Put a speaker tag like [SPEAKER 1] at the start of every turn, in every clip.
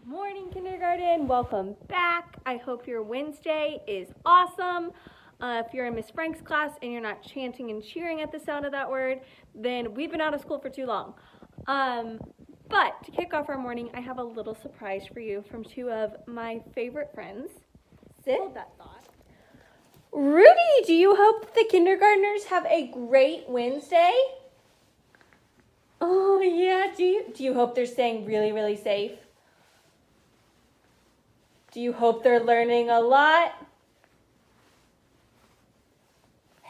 [SPEAKER 1] Good morning, kindergarten. Welcome back. I hope your Wednesday is awesome. If you're in Miss Frank's class and you're not chanting and cheering at the sound of that word, then we've been out of school for too long. But to kick off our morning, I have a little surprise for you from two of my favorite friends.
[SPEAKER 2] Hold that thought.
[SPEAKER 1] Rudy, do you hope the kindergartners have a great Wednesday? Oh, yeah. Do you hope they're staying really, really safe? Do you hope they're learning a lot?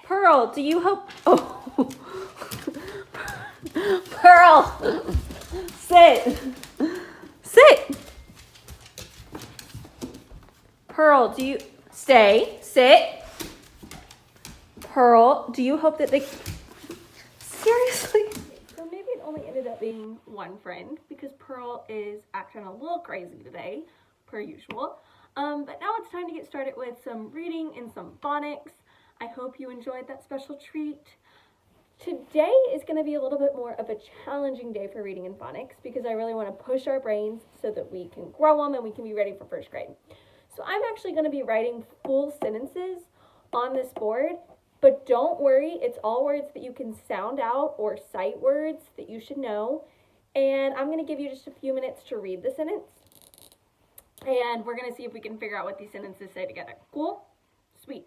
[SPEAKER 1] Pearl, do you hope... Oh. Pearl, sit. Sit. Pearl, do you... Stay. Sit. Pearl, do you hope that they... Seriously? So maybe it only ended up being one friend because Pearl is acting a little crazy today, per usual. But now it's time to get started with some reading and some phonics. I hope you enjoyed that special treat. Today is going to be a little bit more of a challenging day for reading and phonics because I really want to push our brains so that we can grow them and we can be ready for first grade. So I'm actually going to be writing full sentences on this board, but don't worry, it's all words that you can sound out or sight words that you should know. And I'm going to give you just a few minutes to read the sentence. And we're going to see if we can figure out what these sentences say together. Cool? Sweet.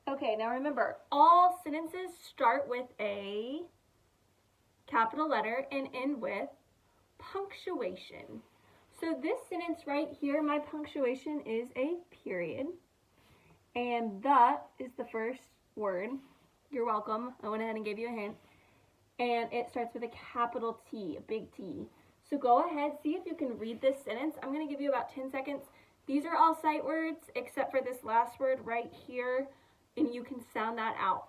[SPEAKER 1] Okay, now remember, all sentences start with a capital letter and end with punctuation. So this sentence right here, my punctuation is a period. And the is the first word. You're welcome. I went ahead and gave you a hint. And it starts with a capital T, a big T. So go ahead, see if you can read this sentence. I'm going to give you about 10 seconds. These are all sight words except for this last word right here. And you can sound that out.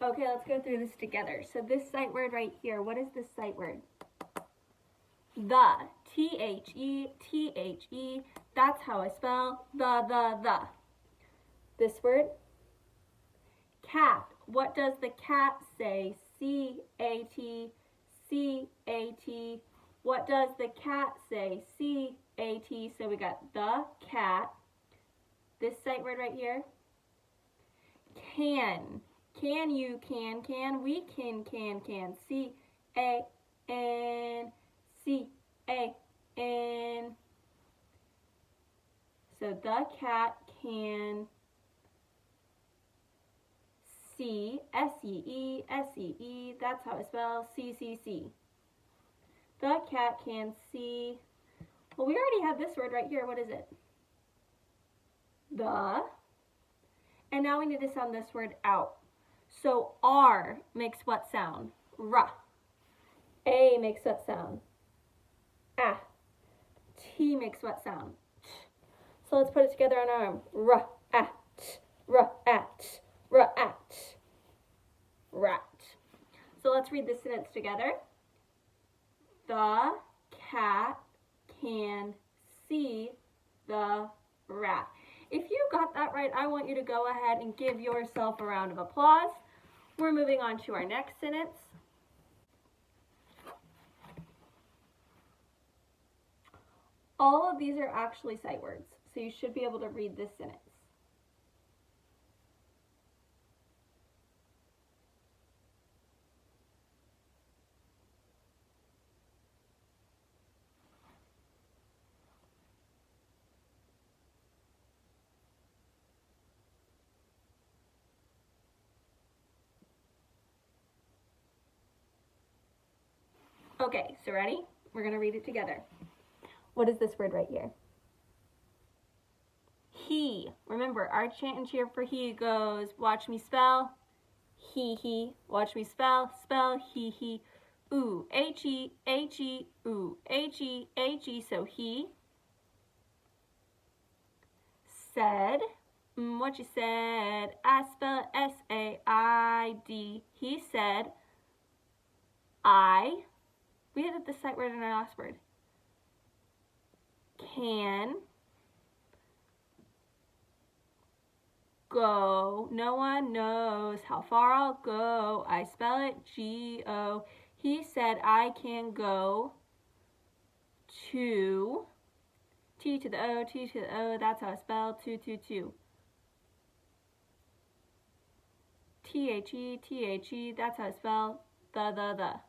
[SPEAKER 1] Okay, let's go through this together. So this sight word right here, what is this sight word? The. T-H-E. That's how I spell the. This word, cat. What does the cat say? C-A-T. What does the cat say? C-A-T. So we got the cat. This sight word right here, can. Can you can. We can. C-A-N. C-A-N. So the cat can see. S-E-E. That's how I spell C-C-C. The cat can see. Well, we already have this word right here. What is it? The. And now we need to sound this word out. So R makes what sound? R. A makes what sound? Ah. T makes what sound? T. So let's put it together on our arm. R, at, r, at, r, at, rat. So let's read this sentence together. The cat can see the rat. If you got that right, I want you to go ahead and give yourself a round of applause. We're moving on to our next sentence. All of these are actually sight words, so you should be able to read this sentence. Okay, so ready? We're going to read it together. What is this word right here? He. Remember, our chant and cheer for he goes, watch me spell, he. Watch me spell he. Ooh, H-E, ooh, H-E. So he said, what you said, I spell S-A-I-D. He said, we added the sight word in our last word, can go. No one knows how far I'll go. I spell it G-O. He said I can go to, T to the O, that's how I spell to. T-H-E, that's how I spell the.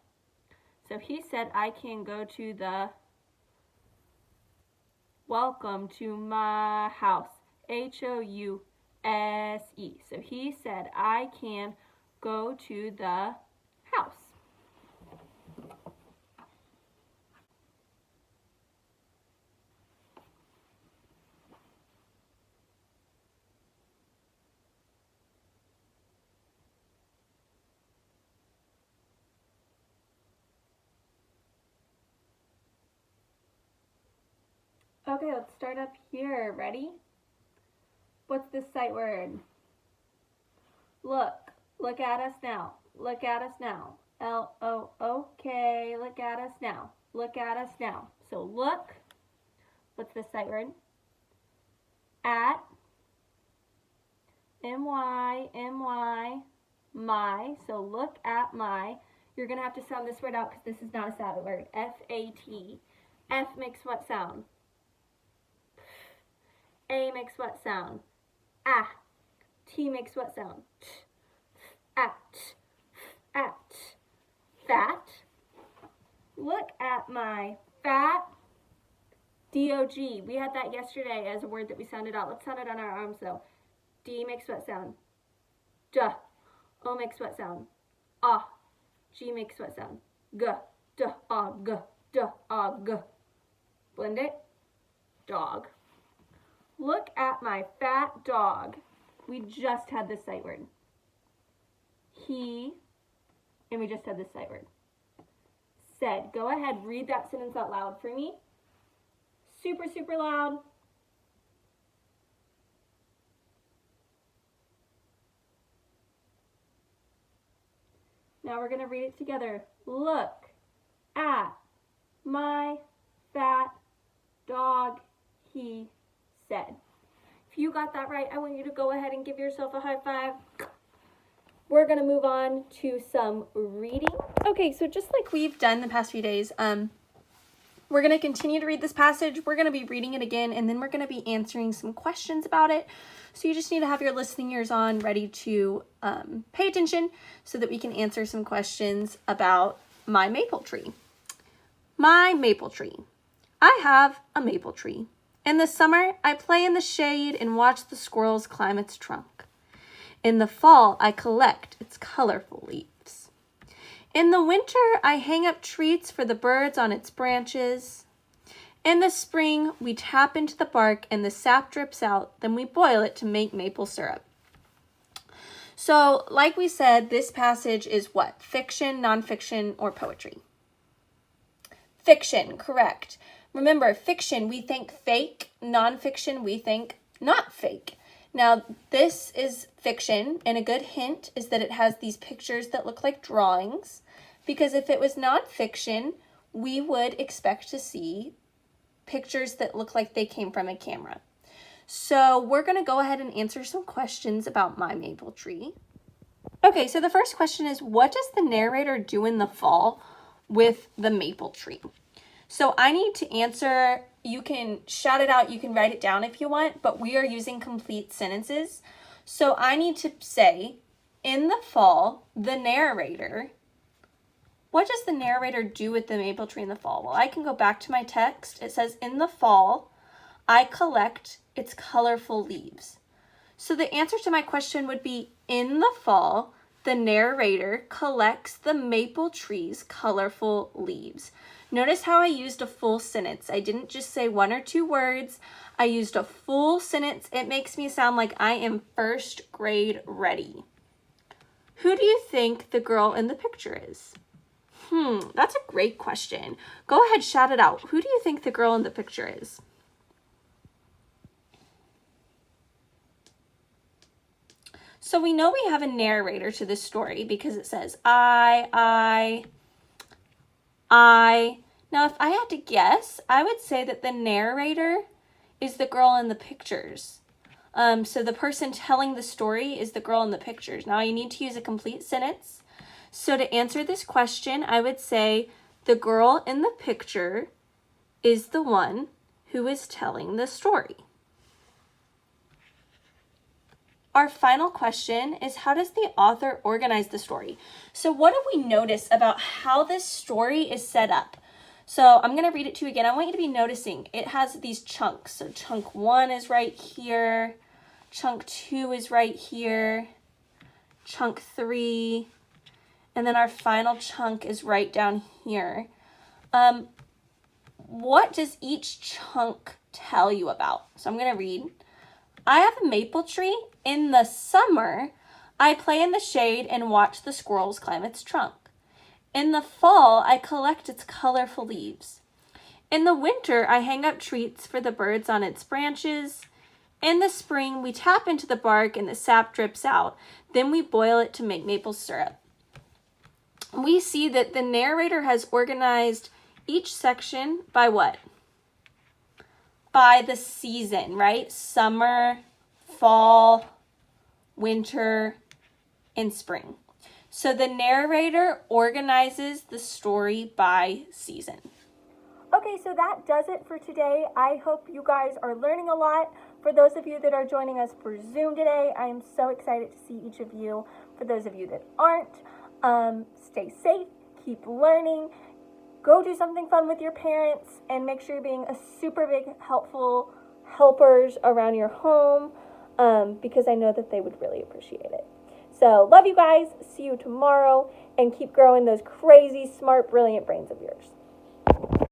[SPEAKER 1] So he said I can go to the, welcome to my house, H-O-U-S-E. So he said I can go to the house. Okay, let's start up here. Ready? What's this sight word? Look at us now. Look at us now. L-O-O-K, look at us now. Look at us now. So look, what's this sight word? At, M-Y, my. So look at my. You're going to have to sound this word out because this is not a silent word. F-A-T. F makes what sound? A makes what sound? Ah. T makes what sound? T. At. Fat. Look at my fat. D-O-G. We had that yesterday as a word that we sounded out. Let's sound it on our arms though. D makes what sound? Duh. O makes what sound? Ah. G makes what sound? G. Duh. Ah. G. Duh. Ah. G. Blend it. Dog. Look at my fat dog. We just had this sight word. He, and we just had this sight word. Said. Go ahead, read that sentence out loud for me. Super, super loud. Now we're going to read it together. Look at my fat dog, he said. If you got that right, I want you to go ahead and give yourself a high five. We're going to move on to some reading. Okay, so just like we've done the past few days, we're going to continue to read this passage. We're going to be reading it again, and then we're going to be answering some questions about it. So you just need to have your listening ears on, ready to pay attention so that we can answer some questions about my maple tree. My maple tree. I have a maple tree. In the summer, I play in the shade and watch the squirrels climb its trunk. In the fall, I collect its colorful leaves. In the winter, I hang up treats for the birds on its branches. In the spring, we tap into the bark and the sap drips out, then we boil it to make maple syrup. So, like we said, this passage is what? Fiction, nonfiction, or poetry? Fiction, correct. Remember, fiction, we think fake. Nonfiction, we think not fake. Now, this is fiction, and a good hint is that it has these pictures that look like drawings, because if it was nonfiction, we would expect to see pictures that look like they came from a camera. So we're going to go ahead and answer some questions about my maple tree. Okay, so the first question is, what does the narrator do in the fall with the maple tree? So I need to answer. You can shout it out, you can write it down if you want, but we are using complete sentences. So I need to say, in the fall, the narrator, what does the narrator do with the maple tree in the fall? Well, I can go back to my text. It says, in the fall, I collect its colorful leaves. So the answer to my question would be, in the fall, the narrator collects the maple tree's colorful leaves. Notice how I used a full sentence. I didn't just say one or two words. I used a full sentence. It makes me sound like I am first grade ready. Who Who do you think the girl in the picture is? That's a great question. Go ahead, shout it out. Who do you think the girl in the picture is? So we know we have a narrator to this story because it says I. Now, if I had to guess, I would say that the narrator is the girl in the pictures. So the person telling the story is the girl in the pictures. Now, you need to use a complete sentence. So to answer this question, I would say the girl in the picture is the one who is telling the story. Our final question is, how does the author organize the story? So what do we notice about how this story is set up? So I'm going to read it to you again. I want you to be noticing it has these chunks. So chunk 1 is right here. Chunk 2 is right here. Chunk 3. And then our final chunk is right down here. What does each chunk tell you about? So I'm going to read. I have a maple tree. In the summer, I play in the shade and watch the squirrels climb its trunk. In the fall, I collect its colorful leaves. In the winter, I hang up treats for the birds on its branches. In the spring, we tap into the bark and the sap drips out. Then we boil it to make maple syrup. We see that the narrator has organized each section by what? By the season, right? Summer, fall, winter, and spring. So the narrator organizes the story by season. Okay, so that does it for today. I hope you guys are learning a lot. For those of you that are joining us for Zoom today, I am so excited to see each of you. For those of you that aren't, stay safe, keep learning, go do something fun with your parents, and make sure you're being a super big helpful helpers around your home, because I know that they would really appreciate it. So love you guys, see you tomorrow, and keep growing those crazy, smart, brilliant brains of yours.